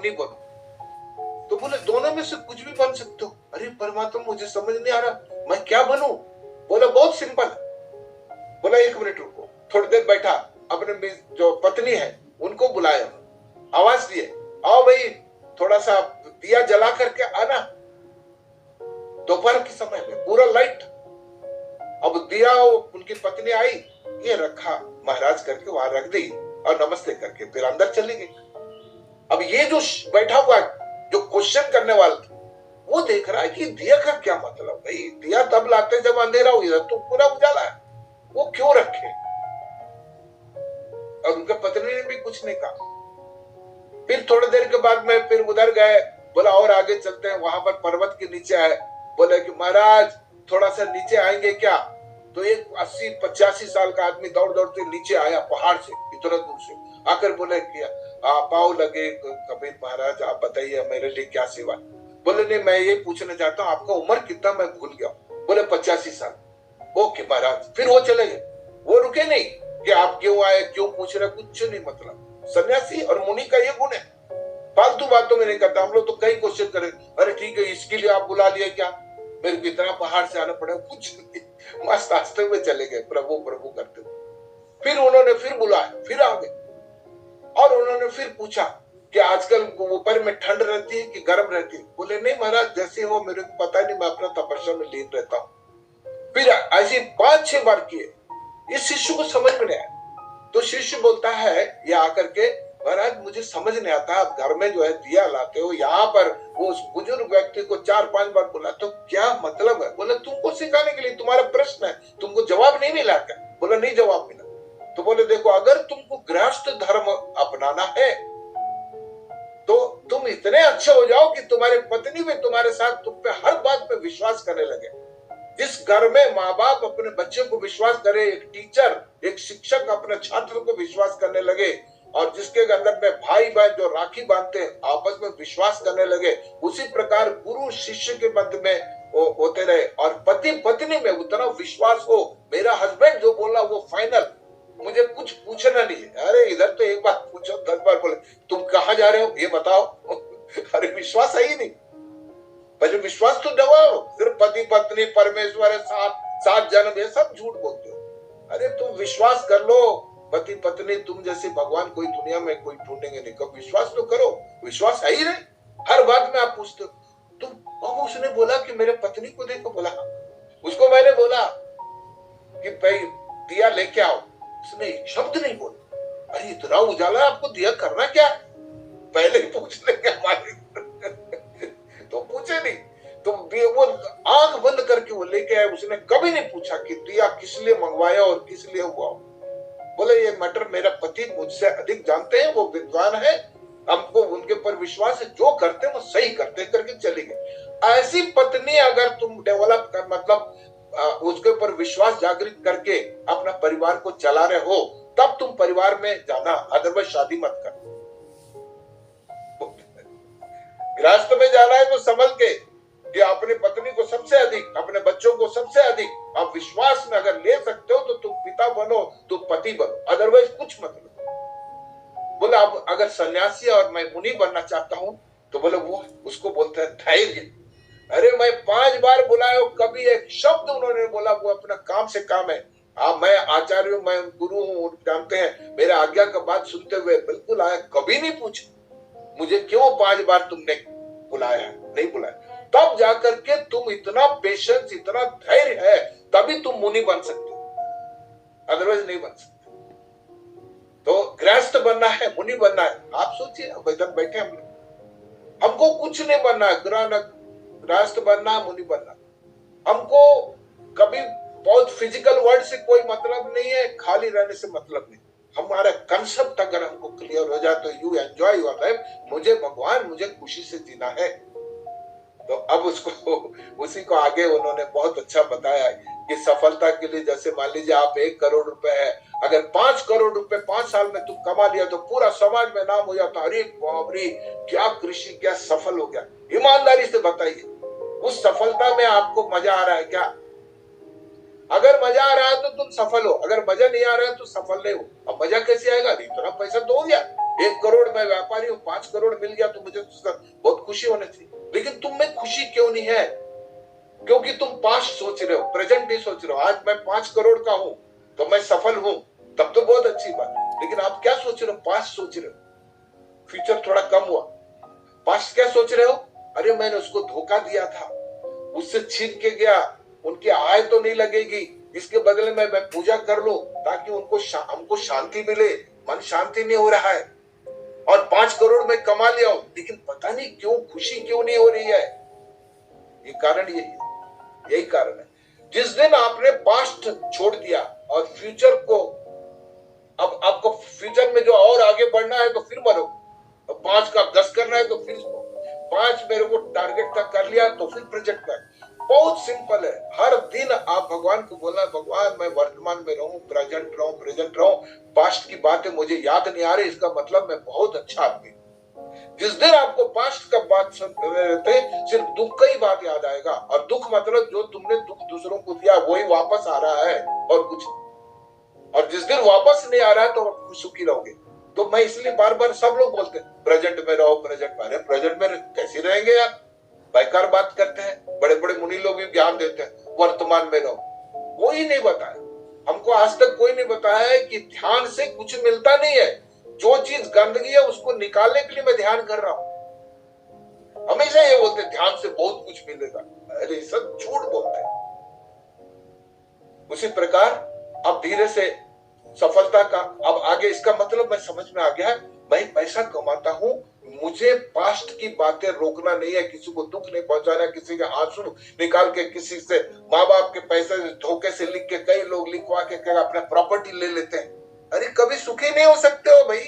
मुनि बनो। तो बोले दोनों में से कुछ भी बन सकते हो। अरे परमात्मा मुझे समझ नहीं आ रहा मैं क्या बनूं। बोला बहुत सिंपल। बोला 1 मिनट रुको। थोड़ी देर बैठा, अपने जो पत्नी है उनको बुलाया, आवाज दिए, आओ भाई थोड़ा सा दिया जला करके आना। दोपहर के समय में पूरा लाइट। अब दिया उनकी पत्नी आई, ये रखा महाराज करके वहां रख दी और नमस्ते करके फिर अंदर चली गई। अब ये जो बैठा हुआ जो क्वेश्चन करने वाला था वो देख रहा है कि दिया का क्या मतलब। भाई दिया तब लाते जब अंधेरा हो, इधर तो पूरा उजाला है, वो क्यों रखे। और उनके पत्नी ने भी कुछ नहीं कहा। फिर थोड़ी देर के बाद में फिर उधर गए। बोला और आगे चलते हैं, वहां पर पर्वत के नीचे आए। बोले कि महाराज थोड़ा सा नीचे आएंगे क्या। तो एक 80-85 साल का आदमी दौड़ दौड़ते नीचे आया पहाड़ से, इतना दूर से आकर बोले कि आप आओ लगे कबीर महाराज, आप बताइए मेरे लिए क्या सेवा। बोले नहीं मैं ये पूछना चाहता हूँ आपका उम्र कितना, मैं भूल गया। बोले 85 साल। ओके महाराज। फिर वो चले गए। वो रुके नहीं कि आप क्यों आए, क्यों पूछ रहे, कुछ नहीं। मतलब सन्यासी और मुनि का ये गुण है, फालतू बातों में नहीं करता। हम लोग तो कई क्वेश्चन करें, अरे ठीक है इसके लिए आप बुला लिए क्या, मेरे को इतना पहाड़ से आना पड़ा, कुछ नहीं। मस्त रास्ते में चले गए प्रभु प्रभु करते हुए। फिर उन्होंने फिर बुलाया, फिर आ गए और उन्होंने फिर पूछा कि आजकल ऊपर में ठंड रहती है कि गर्म रहती है। बोले नहीं महाराज जैसे हो, मेरे को पता नहीं, मैं अपना तपस्या में लीन रहता हूँ। फिर ऐसे 5-6 बार किए। इस शिष्य को समझ में नहीं आया। तो शिष्य बोलता है ये आकर के, महाराज मुझे समझ नहीं आता, आप घर में जो है दिया लाते हो, यहाँ पर वो उस बुजुर्ग व्यक्ति को 4-5 बार बोला, तो क्या मतलब है। बोले तुमको सिखाने के लिए, तुम्हारा प्रश्न है, तुमको जवाब नहीं मिला क्या। बोला नहीं जवाब मिला। तो बोले देखो अगर तुमको गृहस्थ धर्म अपनाना है तो तुम इतने अच्छे हो जाओ कि तुम्हारी पत्नी भी तुम्हारे साथ तुम पे हर बात पे विश्वास करने लगे। जिस घर में माँ बाप अपने बच्चे को विश्वास करे, एक टीचर एक शिक्षक अपने छात्र को विश्वास करने लगे, और जिसके अंदर में भाई बहन जो राखी बांधते हैं आपस में विश्वास करने लगे, उसी प्रकार गुरु शिष्य के मध्य में होते रहे और पति पत्नी में उतना विश्वास हो, मेरा हस्बैंड जो बोला वो फाइनल, मुझे कुछ पूछना नहीं है। अरे इधर तो एक बार पूछो 10 बार बोले तुम कहाँ जा रहे हो ये बताओ। अरे विश्वास है ही नहीं। पहले विश्वास तो दबाओ। सिर्फ पति पत्नी परमेश्वर है, 7 जन्म, ये सब झूठ बोलते हो। अरे तुम विश्वास कर लो, पति पत्नी तुम जैसे भगवान कोई दुनिया में कोई ढूंढेंगे नहीं। कब विश्वास तो करो। विश्वास है ही नहीं। हर बात में आप पूछते हो तुम। अब उसने बोला कि मेरे पत्नी को देखो। बोला उसको मैंने बोला कि भाई दिया लेके आओ, उसने एक शब्द नहीं बोला। अरे इतना उजाला आपको दिया करना क्या, पहले ही पूछ लेंगे हमारे। तो पूछे नहीं, तो वो आंख बंद करके वो लेके आए। उसने कभी नहीं पूछा कि दिया किस लिए मंगवाया और किस लिए हुआ। बोले ये मैटर मेरा पति मुझसे अधिक जानते हैं, वो विद्वान है, हमको उनके पर विश्वास है, जो करते हैं वो सही करते करके चले गए। ऐसी पत्नी अगर तुम डेवलप कर, मतलब उसके ऊपर विश्वास जागृत करके अपना परिवार को चला रहे हो, तब तुम परिवार में जाना, अदरवाइज शादी मत कर। गृहस्थ में जाना है तो संभल के कि अपनी पत्नी को सबसे अधिक, अपने बच्चों को सबसे अधिक आप विश्वास में अगर ले सकते हो तो तुम पिता बनो, तुम पति बनो, अदरवाइज कुछ मत लो। बोला अब अगर सन्यासी और मैं मुनि बनना चाहता हूं तो बोले वो उसको बोलते हैं धैर्य। अरे मैं 5 बार बुलाया, कभी एक शब्द उन्होंने बोला, वो अपना काम से काम है। मैं आचार्य हूं, मैं गुरु हूं, जानते हैं, मेरा आज्ञा का बात सुनते हुए बिल्कुल आया, कभी नहीं पूछा मुझे क्यों 5 बार तुमने बुलाया, नहीं बुलाया। तब जाकर के तुम इतना पेशेंस, इतना धैर्य है, तभी तुम मुनि बन सकते हो, अदरवाइज नहीं बन सकते। तो गृहस्थ बनना है, मुनि बनना है, आप सोचिए इधर बैठे हम लोग, हमको कुछ नहीं बनना है, गृहस्थ बनना, मुनि बनना। हमको कभी बहुत फिजिकल वर्ड से कोई मतलब नहीं है, खाली रहने से मतलब नहीं। हमारा कंसेप्ट अगर हमको क्लियर हो जाए तो यू एंजॉय योर लाइफ, मुझे भगवान, मुझे खुशी से जीना है। तो अब उसको, उसी को आगे उन्होंने बहुत अच्छा बताया कि सफलता के लिए जैसे मान लीजिए आप 1 करोड़ रुपए है, अगर 5 करोड़ रुपए 5 साल में तुम कमा लिया तो पूरा समाज में नाम हो जाता, अरे बाप रे क्या कृषि, क्या सफल हो गया। ईमानदारी से बताइए उस सफलता में आपको मजा आ रहा है क्या। अगर मजा आ रहा है तो तुम सफल हो, अगर मजा नहीं आ रहा है तो सफल नहीं हो। अब मजा कैसे आएगा, इतना पैसा तो हो गया, 1 करोड़ मैं व्यापारी हूँ, 5 करोड़ मिल गया तो मुझे तो बहुत खुशी होनी थी। लेकिन तुम में खुशी क्यों नहीं है? क्योंकि तुम पास्ट सोच रहे हो, प्रेजेंट नहीं सोच रहे हो। आज मैं 5 करोड़ का हूं तो मैं सफल हूं, तब तो बहुत अच्छी बात। लेकिन आप क्या सोच रहे हो? पास्ट सोच रहे हो। फ्यूचर थोड़ा कम हुआ। पास्ट क्या सोच रहे हो? अरे मैंने उसको धोखा दिया था, उससे छीन के गया, उनकी आय तो नहीं लगेगी, इसके बदले में मैं पूजा कर लूं ताकि हमको शांति मिले। मन शांति नहीं हो रहा है और 5 करोड़ में कमा लिया हूं, लेकिन पता नहीं क्यों खुशी क्यों नहीं हो रही है। ये कारण यही है, यही कारण है। जिस दिन आपने पास्ट छोड़ दिया और फ्यूचर को, अब आपको फ्यूचर में जो और आगे बढ़ना है तो फिर मरो, 5 का 10 करना है तो फिर 5 मेरे को टारगेट तक कर लिया तो फिर प्रोजेक्ट में। बहुत सिंपल है। हर दिन आप भगवान को बोलना, भगवान मैं वर्तमान में रहूं, प्रेजेंट रहूं। पास्ट की बातें मुझे याद नहीं आ रही, इसका मतलब मैं बहुत अच्छा आदमी। जिस दिन आपको पास्ट का बात सुनते रहते सिर्फ दुख का ही बात याद आएगा, और दुख मतलब जो तुमने दुख दूसरों को दिया वही वापस आ रहा है और कुछ। और जिस दिन वापस नहीं आ रहा है तो आप सुखी रहोगे। तो मैं इसलिए बार बार, सब लोग बोलते हैं प्रेजेंट में रहो, प्रेजेंट में। अरे प्रेजेंट में कैसे रहेंगे यार? बेकार बात करते हैं। बड़े बड़े मुनि लोग भी ज्ञान देते हैं वर्तमान में रहो, वो ही नहीं बताया हमको। आज तक कोई नहीं बताया है कि ध्यान से कुछ मिलता नहीं है। जो चीज गंदगी है उसको निकालने के लिए मैं ध्यान कर रहा हूं। हमेशा ये बोलते ध्यान से बहुत कुछ मिलेगा, अरे सब झूठ बोलते हैं। उसी प्रकार अब धीरे से सफलता का, अब आगे इसका मतलब मैं समझ में आ गया है। मैं पैसा कमाता हूं, मुझे पास्ट की बातें रोकना नहीं है, किसी को दुख नहीं पहुंचाना, किसी के आंसू निकाल के, किसी से माँ बाप के पैसे धोखे से लिख के, कई लोग लिखवा के अपना प्रॉपर्टी ले लेते हैं। अरे कभी सुखी नहीं हो सकते हो भाई।